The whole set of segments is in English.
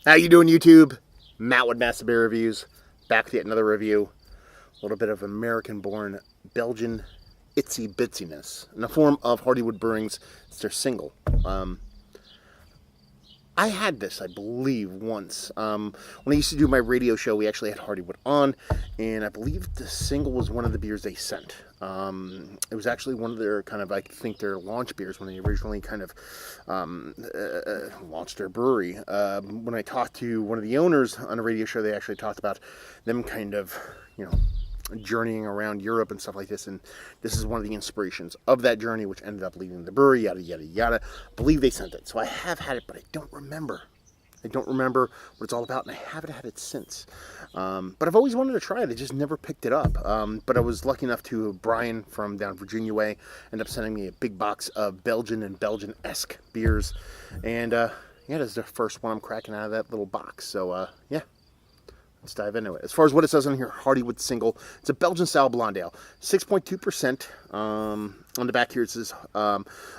How you doing, YouTube? Matt with Massive Beer Reviews, back with yet another review. A little bit of American-born Belgian itsy bitsiness in the form of Hardywood Brewing's. It's their Singel. I had this, I believe, once. When I used to do my radio show, we actually had Hardywood on, and I believe the Singel was one of the beers they sent. It was actually one of their kind of, I think, their launch beers when they originally kind of launched their brewery. When I talked to one of the owners on a radio show, they actually talked about them kind of, journeying around Europe and stuff like this, and this is one of the inspirations of that journey, which ended up leading the brewery, yada yada yada. I believe they sent it, so I have had it, but I don't remember. I don't remember what it's all about, and I haven't had it since. But I've always wanted to try it. I just never picked it up. But I was lucky enough to Brian from down Virginia way end up sending me a big box of Belgian and Belgian-esque beers, and yeah, this is the first one I'm cracking out of that little box. So yeah. Let's dive into it. As far as what it says on here, Hardywood Singel. It's a Belgian-style blonde ale. 6.2%. On the back here it says,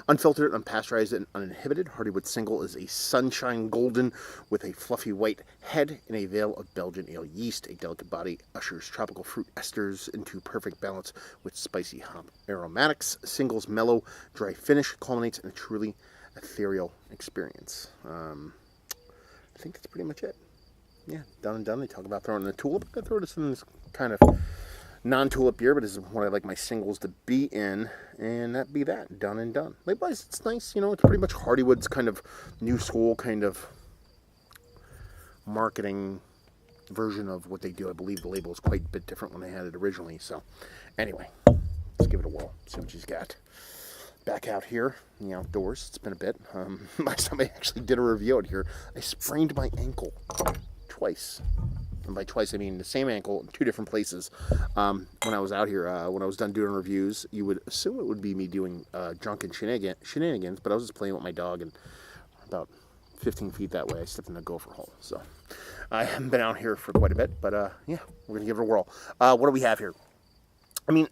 unfiltered, unpasteurized, and uninhibited. Hardywood Singel is a sunshine golden with a fluffy white head and a veil of Belgian ale yeast. A delicate body ushers tropical fruit esters into perfect balance with spicy hop aromatics. Singel's mellow, dry finish culminates in a truly ethereal experience. I think that's pretty much it. Yeah, done and done. They talk about throwing in a tulip. I'm going to throw this in this kind of non-tulip beer, but this is what I like my singles to be in, and that be that. Done and done. Likewise, it's nice, it's pretty much Hardywood's kind of new school kind of marketing version of what they do. I believe the label is quite a bit different when they had it originally. So, anyway, let's give it a whirl. See what she's got. Back out here in the outdoors. It's been a bit. Last time I actually did a review out here, I sprained my ankle twice. And by twice, I mean the same ankle in two different places. When I was out here, when I was done doing reviews, you would assume it would be me doing drunken shenanigans, but I was just playing with my dog, and about 15 feet that way, I stepped in a gopher hole. So I haven't been out here for quite a bit, but yeah, we're going to give it a whirl. What do we have here? I mean,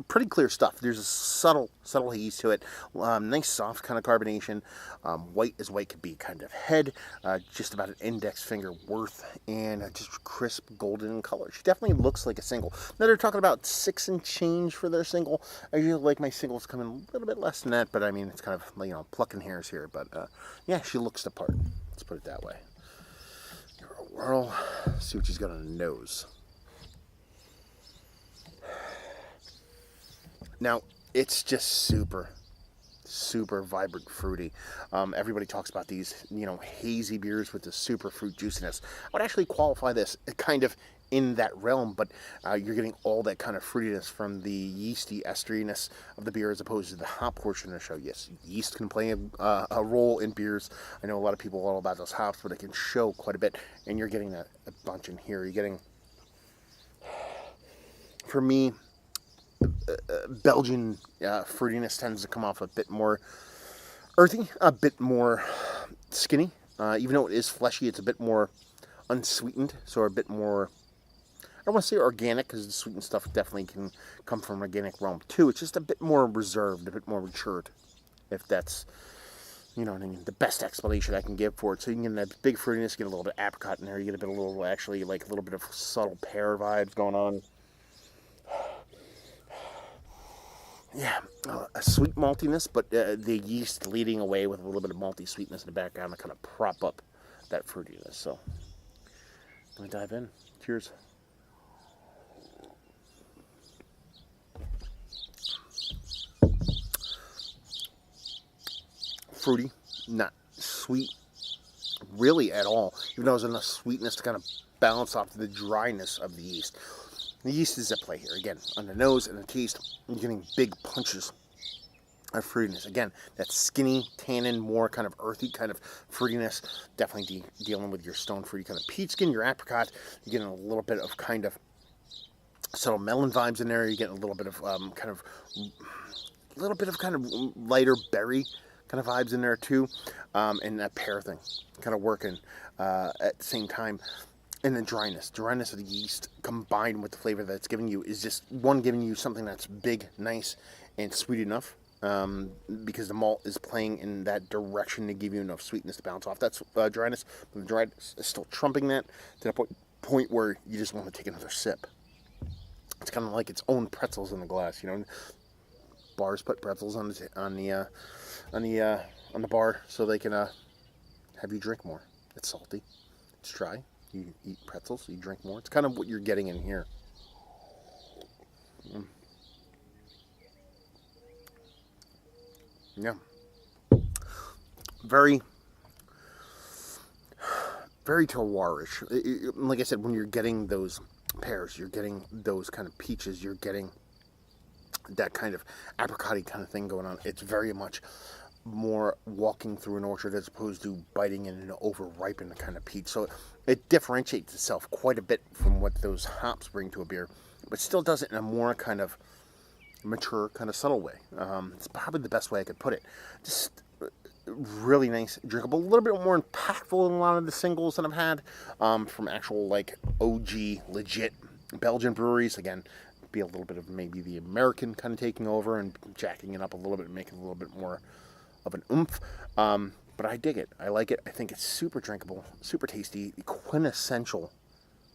pretty clear stuff. There's a subtle haze to it. Nice soft kind of carbonation. White as white could be kind of head. Just about an index finger worth. And just crisp golden in color. She definitely looks like a single. Now they're talking about 6 and change for their single. I usually like my singles coming a little bit less than that. But I mean, it's kind of, plucking hairs here. But yeah, she looks the part. Let's put it that way. Give her a whirl. See what she's got on the nose. Now, it's just super vibrant fruity. Everybody talks about these, hazy beers with the super fruit juiciness. I would actually qualify this kind of in that realm, but you're getting all that kind of fruitiness from the yeasty esteriness of the beer as opposed to the hop portion of the show. Yes, yeast can play a role in beers. I know a lot of people are all about those hops, but it can show quite a bit, and you're getting a bunch in here. You're getting, for me, Belgian fruitiness tends to come off a bit more earthy, a bit more skinny. Even though it is fleshy, it's a bit more unsweetened, so a bit more, I don't want to say organic, because the sweetened stuff definitely can come from organic realm too. It's just a bit more reserved, a bit more matured, if that's, the best explanation I can give for it. So you can get that big fruitiness, get a little bit of apricot in there, you get a little, actually, like a little bit of subtle pear vibes going on. Yeah, a sweet maltiness, but the yeast leading away with a little bit of malty sweetness in the background to kind of prop up that fruitiness. So, let me dive in. Cheers. Fruity, not sweet really at all, even though there's enough sweetness to kind of balance off the dryness of the yeast. The yeast is at play here. Again, on the nose and the taste, you're getting big punches of fruitiness. Again, that skinny, tannin, more kind of earthy kind of fruitiness. Definitely dealing with your stone fruity kind of peach skin, your apricot. You're getting a little bit of kind of subtle melon vibes in there. You're getting a little bit of lighter berry kind of vibes in there too. And that pear thing kind of working at the same time. And the dryness of the yeast combined with the flavor that it's giving you is just, one, giving you something that's big, nice, and sweet enough, because the malt is playing in that direction to give you enough sweetness to bounce off that dryness. But the dryness is still trumping that to the point where you just want to take another sip. It's kind of like its own pretzels in the glass, you know. Bars put pretzels on the bar so they can have you drink more. It's salty, it's dry. You eat pretzels, you drink more. It's kind of what you're getting in here. Yeah. Very, very terroirish. Like I said, when you're getting those pears, you're getting those kind of peaches, you're getting that kind of apricot-y kind of thing going on. It's very much more walking through an orchard as opposed to biting in an over-ripened kind of peach. So it differentiates itself quite a bit from what those hops bring to a beer, but still does it in a more kind of mature, kind of subtle way. It's probably the best way I could put it. Just really nice, drinkable, a little bit more impactful than a lot of the singles that I've had from actual like OG, legit Belgian breweries. Again, be a little bit of maybe the American kind of taking over and jacking it up a little bit, making it a little bit more of an oomph. But I dig it. I like it. I think it's super drinkable, super tasty, quintessential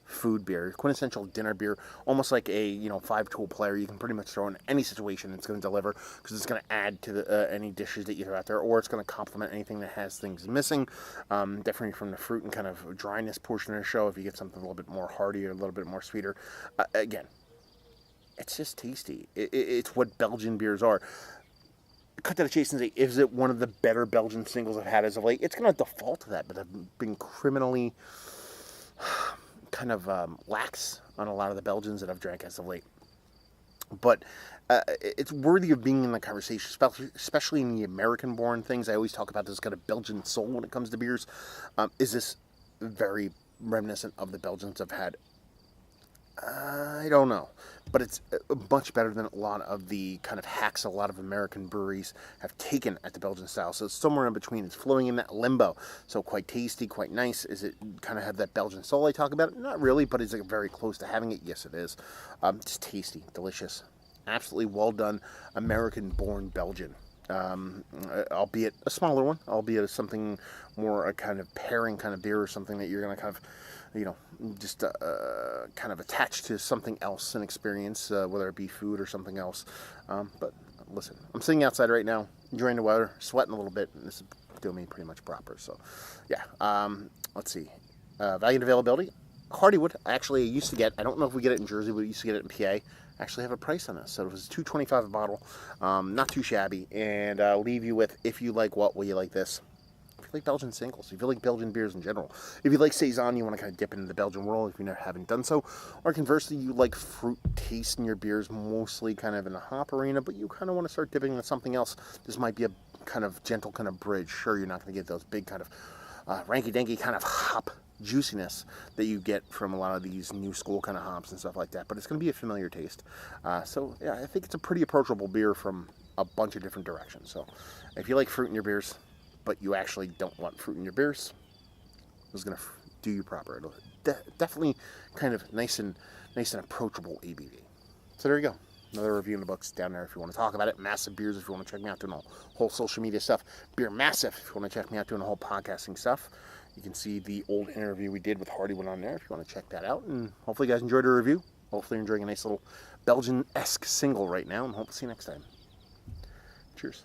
food beer, quintessential dinner beer, almost like a 5-tool player. You can pretty much throw in any situation and it's going to deliver because it's going to add to any dishes that you throw out there, or it's going to complement anything that has things missing. Definitely from the fruit and kind of dryness portion of the show, if you get something a little bit more hearty or a little bit more sweeter. Again, it's just tasty. It's what Belgian beers are. Cut to the chase and say, is it one of the better Belgian singles I've had as of late? It's going to default to that, but I've been criminally kind of lax on a lot of the Belgians that I've drank as of late. But it's worthy of being in the conversation, especially in the American-born things. I always talk about this kind of Belgian soul when it comes to beers. Is this very reminiscent of the Belgians I've had? I don't know, but it's much better than a lot of the kind of hacks a lot of American breweries have taken at the Belgian style. So it's somewhere in between. It's flowing in that limbo. So quite tasty, quite nice. Is it kind of have that Belgian soul I talk about? Not really, but is it very close to having it? Yes, it is. Just tasty, delicious, absolutely well done, American-born Belgian. Albeit a smaller one, albeit something more a kind of pairing kind of beer, or something that you're going to kind of just kind of attached to something else, an experience, whether it be food or something else. But listen, I'm sitting outside right now, enjoying the weather, sweating a little bit, and this is doing me pretty much proper. So, yeah, let's see. Value and availability. Hardywood, actually, I used to get, I don't know if we get it in Jersey, but we used to get it in PA. I actually have a price on this. So it was $2.25 a bottle. Not too shabby. And I'll leave you with, if you like what, will you like this? If you like Belgian singles, if you like Belgian beers in general, if you like Saison, you want to kind of dip into the Belgian world if you never haven't done so, or conversely, you like fruit taste in your beers, mostly kind of in the hop arena, but you kind of want to start dipping into something else, this might be a kind of gentle kind of bridge. Sure, you're not going to get those big kind of ranky-danky kind of hop juiciness that you get from a lot of these new school kind of hops and stuff like that, but it's going to be a familiar taste. So yeah, I think it's a pretty approachable beer from a bunch of different directions. So if you like fruit in your beers, but you actually don't want fruit in your beers, it's going to do you proper. It'll definitely kind of nice and approachable ABV. So there you go. Another review in the books down there if you want to talk about it. Massive Beers if you want to check me out doing a whole social media stuff. Beer Massive if you want to check me out doing a whole podcasting stuff. You can see the old interview we did with Hardywood on there if you want to check that out. And hopefully you guys enjoyed the review. Hopefully you're enjoying a nice little Belgian-esque single right now. And hope to see you next time. Cheers.